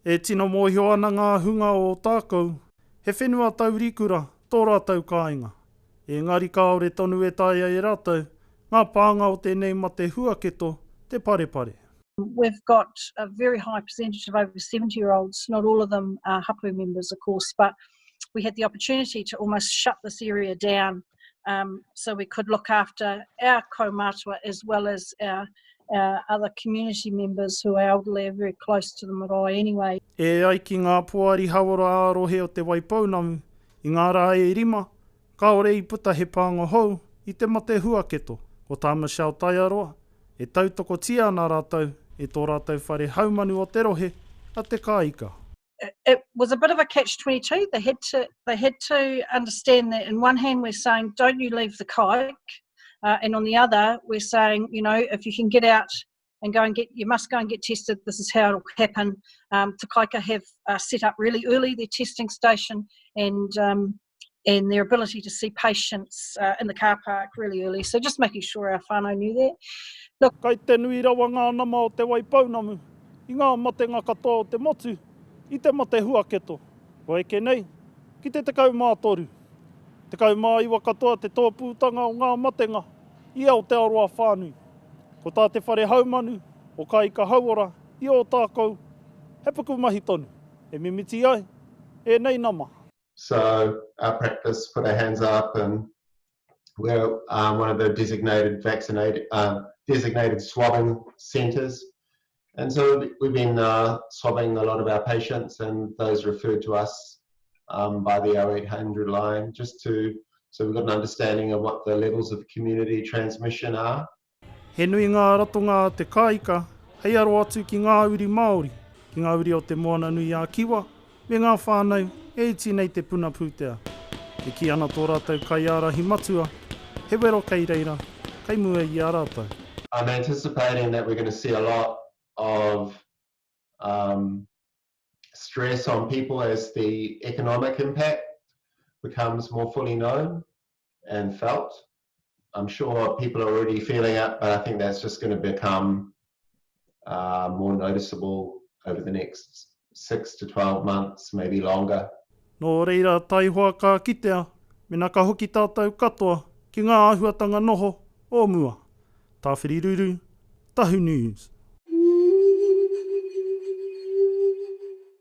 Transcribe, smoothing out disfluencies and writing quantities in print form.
E tino mōhio ana ngā hunga o Ōtākou, he whenua tau rikura, tō rātou kāinga. Engari kāore tonu e taia e rātou, ngā pānga o tēnei ma te huaketo, te parepare. We've got a very high percentage of over 70-year-olds, not all of them are hapu members, of course, but we had the opportunity to almost shut this area down so we could look after our kaumātua as well as our other community members who are elderly are very close to the marae anyway. E ai ki ngā puari hawara ārohe o te waipaunamu, i ngā rā e rima, kaore i puta he pānga hou i te mate huaketo, o tā Michelle Taiaroa, e tautoko tia nā rātou, e tō rātou whare haumanu o te rohe, a te kāika. It was a bit of a catch-22. They had to understand that in one hand we're saying, don't you leave the kaik, and on the other we're saying, you know, if you can get out and you must go and get tested, this is how it'll happen. Te kaika have set up really early their testing station and their ability to see patients in the car park really early. So just making sure our whānau knew that. Look, Kei te nui rawa ngā nama o te waipaunamu, i ngā matenga katoa o te motu, i te mate huaketo. Ko eke nei, ki te tekau mā toru. Tekau mā iwa katoa te tōpūtanga o ngā matenga, i Aotearoa whānui. Ko tā te whare haumanu, o kaika hauora, i Ōtākou, he puku mahi tonu. E mimiti ai, e nei nama. So our practice put our hands up and we're one of the designated swabbing centres. And so we've been swabbing a lot of our patients and those referred to us by the 0800 line, so we've got an understanding of what the levels of community transmission are. He nui ngā ratonga te kāika, hei aro atu ki ngā uri Maori, ki ngā uri o te moana nui a Kiwa, me ngā whānau e iti nei te puna pūtea. E ki ana tō rātou kai ārahi matua, he wero kei reira, kei mua i a rātou. I'm anticipating that we're going to see a lot of stress on people as the economic impact becomes more fully known and felt. I'm sure people are already feeling it, but I think that's just going to become more noticeable over the next 6 to 12 months, maybe longer. Nō reira taihoa ka kitea, me nā ka hoki tātou katoa ki ngā āhuatanga noho o mua. Tāwhiri Ruru, Tahu News.